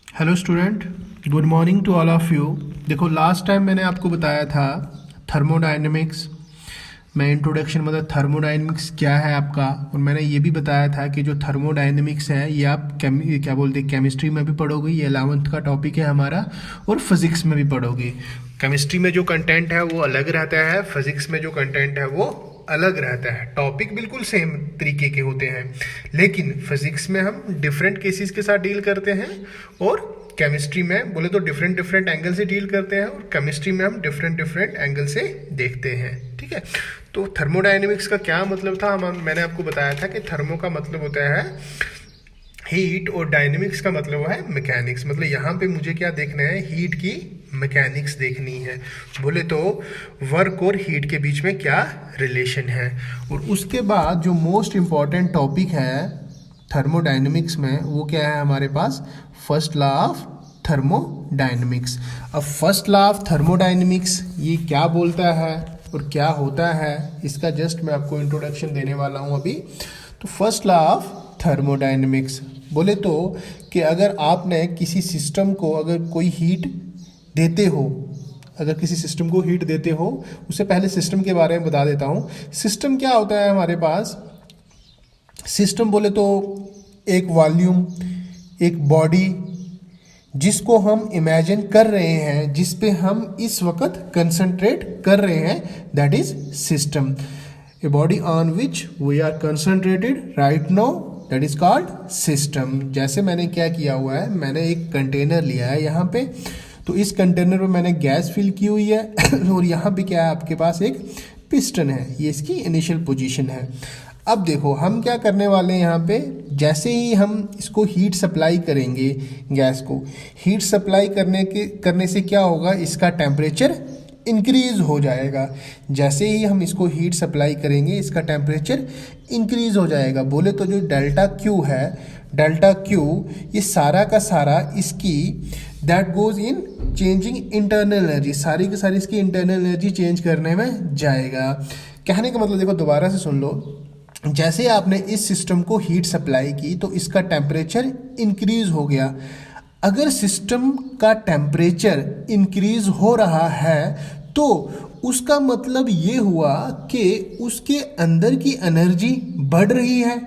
Hello student, good morning to all of you. देखो, last time मैंने आपको बताया था थर्मोडायनेमिक्स मैं इंट्रोडक्शन मतलब थर्मोडायनेमिक्स क्या है आपका, और मैंने ये भी बताया था कि जो थर्मोडायनेमिक्स है ये आप क्या बोलते हैं केमिस्ट्री में भी पढ़ोगे, ये 11th का टॉपिक है हमारा, और फिजिक्स में भी पढ़ोगे। केमिस्ट्री में जो कंटेंट है वो अलग रहता है, फिजिक्स में जो कंटेंट है वो अलग रहता है। टॉपिक बिल्कुल सेम तरीके के होते हैं, लेकिन फिजिक्स में हम डिफरेंट केसेस के साथ डील करते हैं, और केमिस्ट्री में बोले तो डिफरेंट डिफरेंट एंगल से डील करते हैं, और केमिस्ट्री में हम डिफरेंट डिफरेंट एंगल से देखते हैं। ठीक है, तो थर्मोडायनेमिक्स का क्या मतलब था, मैंने आपको बताया था कि थर्मो का मतलब होता है हीट, और डायनेमिक्स का मतलब है मैकेनिक्स। मतलब यहाँ पे मुझे क्या देखना है, हीट की मैकेनिक्स देखनी है। बोले तो वर्क और हीट के बीच में क्या रिलेशन है। और उसके बाद जो मोस्ट इम्पॉर्टेंट टॉपिक है थर्मोडायनेमिक्स में वो क्या है हमारे पास, फर्स्ट लॉ ऑफ थर्मोडायनेमिक्स। अब फर्स्ट लॉ ऑफ थर्मोडायनेमिक्स ये क्या बोलता है और क्या होता है, इसका जस्ट मैं आपको इंट्रोडक्शन देने वाला हूँ अभी। तो फर्स्ट लॉ ऑफ थर्मोडायनेमिक्स बोले तो कि अगर आपने किसी सिस्टम को अगर कोई हीट देते हो, अगर किसी सिस्टम को हीट देते हो, उससे पहले सिस्टम के बारे में बता देता हूँ। सिस्टम क्या होता है हमारे पास, सिस्टम बोले तो एक वॉल्यूम, एक बॉडी जिसको हम इमेजिन कर रहे हैं, जिस पे हम इस वक्त कंसंट्रेट कर रहे हैं, that is system. A body on which we are concentrated right now, that is called system. जैसे मैंने क्या किया हुआ है, मैंने एक कंटेनर लिया है यहाँ पे, तो इस कंटेनर में मैंने गैस फिल की हुई है और यहाँ पे क्या है आपके पास एक पिस्टन है, ये इसकी इनिशियल पोजीशन है। अब देखो हम क्या करने वाले हैं यहाँ पे, जैसे ही हम इसको हीट सप्लाई करेंगे, गैस को हीट सप्लाई करने से क्या होगा, इसका टेम्परेचर इंक्रीज हो जाएगा। जैसे ही हम इसको हीट सप्लाई करेंगे इसका टेम्परेचर इंक्रीज हो जाएगा। बोले तो जो डेल्टा क्यू है, डेल्टा क्यू ये सारा का सारा इसकी that goes in changing internal energy, सारी की सारी इसकी इंटरनल एनर्जी चेंज करने में जाएगा। कहने का मतलब देखो, दोबारा से सुन लो, जैसे आपने इस सिस्टम को हीट सप्लाई की तो इसका टेम्परेचर इंक्रीज हो गया। अगर सिस्टम का टेम्परेचर इंक्रीज हो रहा है तो उसका मतलब ये हुआ कि उसके अंदर की एनर्जी बढ़ रही है,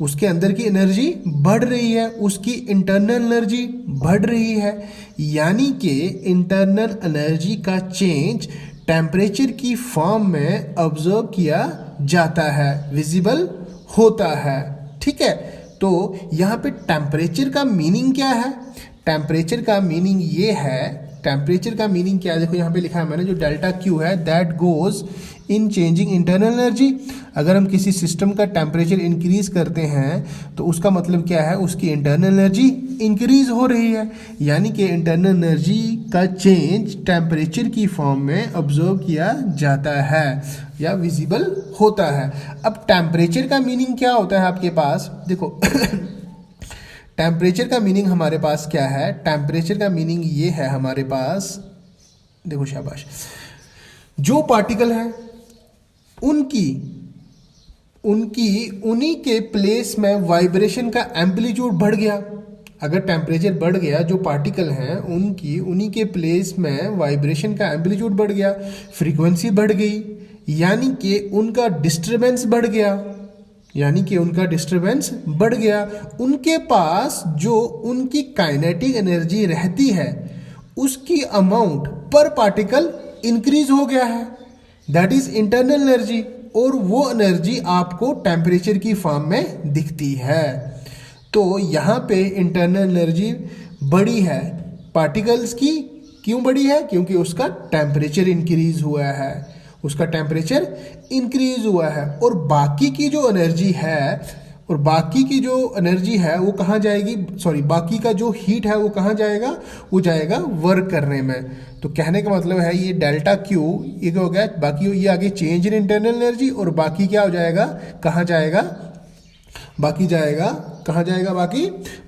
उसके अंदर की एनर्जी बढ़ रही है, उसकी इंटरनल एनर्जी बढ़ रही है। यानी कि इंटरनल एनर्जी का चेंज टेम्परेचर की फॉर्म में ऑब्जर्व किया जाता है, विजिबल होता है। ठीक है, तो यहाँ पे टेम्परेचर का मीनिंग क्या है, टेम्परेचर का मीनिंग ये है, टेम्परेचर का मीनिंग क्या है, देखो यहाँ पे लिखा है मैंने, जो डेल्टा क्यू है that goes in changing internal energy. अगर हम किसी सिस्टम का टेम्परेचर इंक्रीज करते हैं तो उसका मतलब क्या है, उसकी इंटरनल एनर्जी इंक्रीज हो रही है। यानी कि इंटरनल एनर्जी का चेंज टेम्परेचर की फॉर्म में ऑब्जर्व किया जाता है या विजिबल होता है। अब टेम्परेचर का मीनिंग क्या होता है आपके पास, देखो टेम्परेचर का मीनिंग हमारे पास क्या है, टेम्परेचर का मीनिंग ये है हमारे पास, देखो शाबाश, जो पार्टिकल है उन्हीं के प्लेस में वाइब्रेशन का एम्पलीट्यूड बढ़ गया। अगर टेम्परेचर बढ़ गया, जो पार्टिकल हैं उन्हीं के प्लेस में वाइब्रेशन का एम्पलीट्यूड बढ़ गया, फ्रीक्वेंसी बढ़ गई, यानी कि उनका डिस्टरबेंस बढ़ गया, उनके पास जो उनकी काइनेटिक एनर्जी रहती है उसकी अमाउंट पर पार्टिकल इंक्रीज हो गया है, दैट इज इंटरनल एनर्जी, और वो एनर्जी आपको टेम्परेचर की फॉर्म में दिखती है। तो यहाँ पे इंटरनल एनर्जी बड़ी है पार्टिकल्स की, क्यों बड़ी है, क्योंकि उसका टेम्परेचर इंक्रीज हुआ है, उसका टेम्परेचर इंक्रीज हुआ है। और बाकी की जो एनर्जी है वो कहाँ जाएगी, बाकी का जो हीट है वो कहाँ जाएगा, वो जाएगा वर्क करने में। तो कहने का मतलब है ये डेल्टा क्यू ये क्या हो गया, बाकी ये आगे चेंज इन इंटरनल एनर्जी, और बाकी क्या हो जाएगा, कहाँ जाएगा, बाकी जाएगा, कहाँ जाएगा,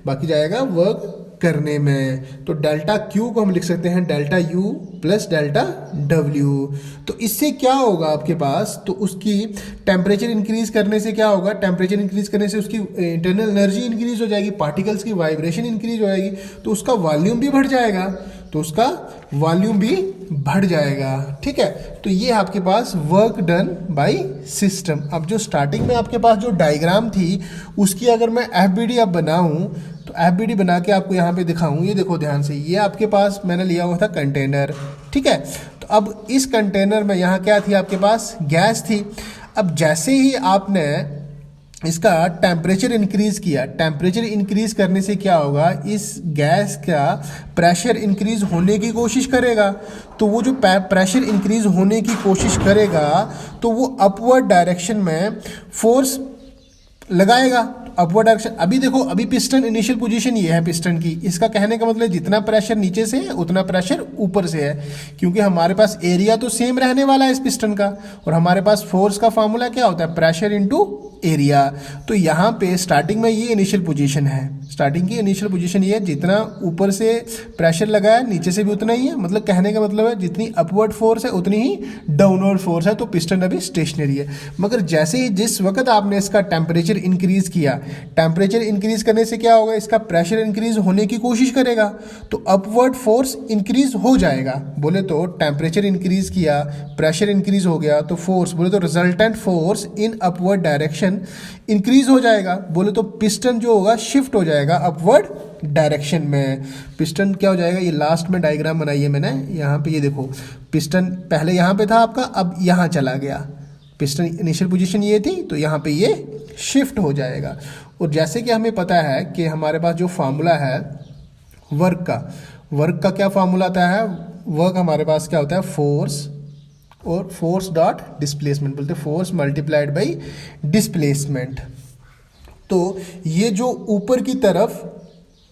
बाकी जाएगा वर्क करने में। तो डेल्टा क्यू को हम लिख सकते हैं delta U plus delta W. तो इससे क्या होगा आपके पास, तो उसकी टेम्परेचर इंक्रीज करने से क्या होगा, टेम्परेचर इंक्रीज करने से उसकी इंटरनल एनर्जी इंक्रीज हो जाएगी, पार्टिकल्स की वाइब्रेशन इंक्रीज हो जाएगी, तो उसका वॉल्यूम भी बढ़ जाएगा, तो उसका वॉल्यूम भी बढ़ जाएगा। ठीक है, तो ये आपके पास वर्क डन बाय सिस्टम। अब जो स्टार्टिंग में आपके पास जो डायग्राम थी उसकी अगर मैं एफबीडी अब बनाऊं, तो एफबीडी बना के आपको यहाँ पे दिखाऊं, ये देखो ध्यान से, ये आपके पास मैंने लिया हुआ था कंटेनर। ठीक है, तो अब इस कंटेनर में यहाँ क्या थी आपके पास, गैस थी। अब जैसे ही आपने इसका टेम्परेचर इंक्रीज किया, टेम्परेचर इंक्रीज करने से क्या होगा, इस गैस का प्रेशर इंक्रीज होने की कोशिश करेगा। तो वो जो प्रेशर इंक्रीज होने की कोशिश करेगा तो वो अपवर्ड डायरेक्शन में फोर्स लगाएगा, अपवर्ड डायरेक्शन। अभी देखो, अभी पिस्टन इनिशियल पोजीशन ये है पिस्टन की, इसका कहने का मतलब जितना प्रेशर नीचे से है उतना प्रेशर ऊपर से है, क्योंकि हमारे पास एरिया तो सेम रहने वाला है इस पिस्टन का, और हमारे पास फोर्स का फार्मूला क्या होता है, प्रेशर इनटू एरिया। तो यहाँ पे स्टार्टिंग में ये इनिशियल पोजीशन है, स्टार्टिंग की इनिशियल पोजीशन ये है, जितना ऊपर से प्रेशर लगा है नीचे से भी उतना ही है, मतलब कहने का मतलब है जितनी अपवर्ड फोर्स है उतनी ही डाउनवर्ड फोर्स है, तो पिस्टन अभी स्टेशनरी है। मगर जैसे ही जिस वक्त आपने इसका टेम्परेचर इंक्रीज किया, टेम्परेचर इंक्रीज करने से क्या होगा, इसका प्रेशर इंक्रीज होने की कोशिश करेगा, तो अपवर्ड फोर्स इंक्रीज हो जाएगा। बोले तो टेम्परेचर इंक्रीज किया, प्रेशर इंक्रीज हो गया, तो फोर्स बोले तो resultant force in upward direction increase हो जाएगा। बोले तो पिस्टन जो होगा शिफ्ट हो जाएगा अपवर्ड डायरेक्शन में। पिस्टन क्या हो जाएगा, ये लास्ट में डायग्राम बनाई है मैंने, यहाँ पे ये देखो, पिस्टन पहले यहाँ पे था आपका, अब यहाँ चला गया, पिस्टन इनिशियल पोजीशन ये थी, तो यहाँ पे ये शिफ्ट हो जाएगा। और जैसे कि हमें पता है कि हमारे पास जो फार्मूला है वर्क का क्या फार्मूला आता है, वर्क हमारे पास क्या होता है, फोर्स और फोर्स डॉट डिस्प्लेसमेंट, बोलते फोर्स मल्टीप्लाइड बाई डिस्प्लेसमेंट। तो ये जो ऊपर की तरफ,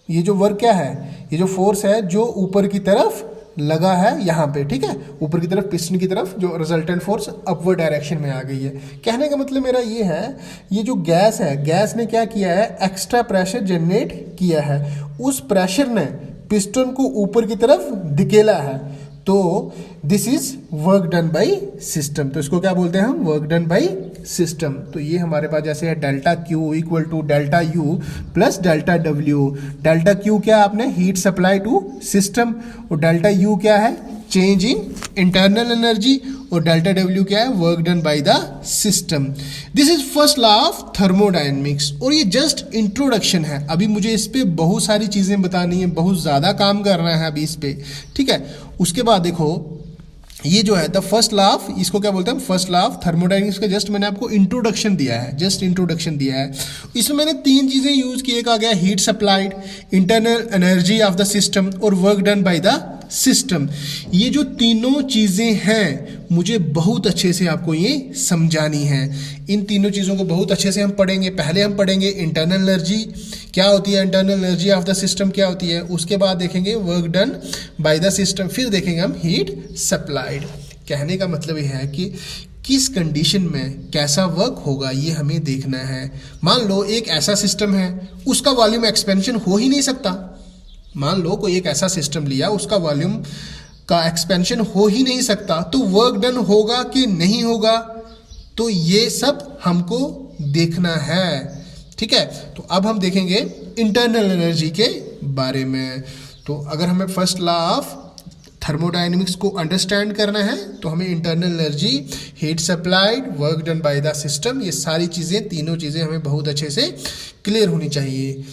ये जो वर्क क्या है, ये जो फोर्स है जो ऊपर की तरफ लगा है यहाँ पे, ठीक है, ऊपर की तरफ पिस्टन की तरफ जो रिजल्टेंट फोर्स अपवर्ड डायरेक्शन में आ गई है। कहने का मतलब मेरा ये है, ये जो गैस है, गैस ने क्या किया है, एक्स्ट्रा प्रेशर जनरेट किया है, उस प्रेशर ने पिस्टन को ऊपर की तरफ धकेला है, तो this is work done by system. तो इसको क्या बोलते हैं हम, वर्क डन बाय सिस्टम। तो ये हमारे पास जैसे है delta Q equal to delta U plus delta W. Delta Q क्या है, आपने हीट सप्लाई टू सिस्टम, और डेल्टा यू क्या है, चेंज इन इंटरनल एनर्जी, और डेल्टा डब्ल्यू क्या है, work done by the system. This is first law of thermodynamics. और ये जस्ट इंट्रोडक्शन है, अभी मुझे इस पे बहुत सारी चीजें बतानी है, बहुत ज्यादा काम करना है अभी इस पे, ठीक है। उसके बाद देखो, ये जो है द फर्स्ट लॉ ऑफ, इसको क्या बोलते हैं, फर्स्ट लॉ ऑफ थर्मोडायनेमिक्स का जस्ट मैंने आपको इंट्रोडक्शन दिया है, जस्ट इंट्रोडक्शन दिया है। इसमें मैंने तीन चीजें यूज की, एक आ गया heat supplied, internal energy of the system, और work done by the system. ये जो तीनों चीजें हैं मुझे बहुत अच्छे से आपको ये समझानी है। इन तीनों चीजों को बहुत अच्छे से हम पढ़ेंगे। पहले हम पढ़ेंगे इंटरनल एनर्जी क्या होती है, internal energy of the system क्या होती है, उसके बाद देखेंगे work done by the system, फिर देखेंगे हम हीट सप्लाइड। कहने का मतलब यह है कि किस कंडीशन में कैसा वर्क होगा ये हमें देखना है। मान लो एक ऐसा सिस्टम है, उसका वॉल्यूम एक्सपेंशन हो ही नहीं सकता। मान लो कोई एक ऐसा सिस्टम लिया, उसका वॉल्यूम का एक्सपेंशन हो ही नहीं सकता, तो वर्क डन होगा कि नहीं होगा, तो ये सब हमको देखना है, ठीक है। तो अब हम देखेंगे इंटरनल एनर्जी के बारे में। तो अगर हमें फर्स्ट लॉ ऑफ थर्मोडायनेमिक्स को अंडरस्टैंड करना है तो हमें internal energy, heat supplied, work done by the system, ये सारी चीज़ें, तीनों चीज़ें हमें बहुत अच्छे से क्लियर होनी चाहिए।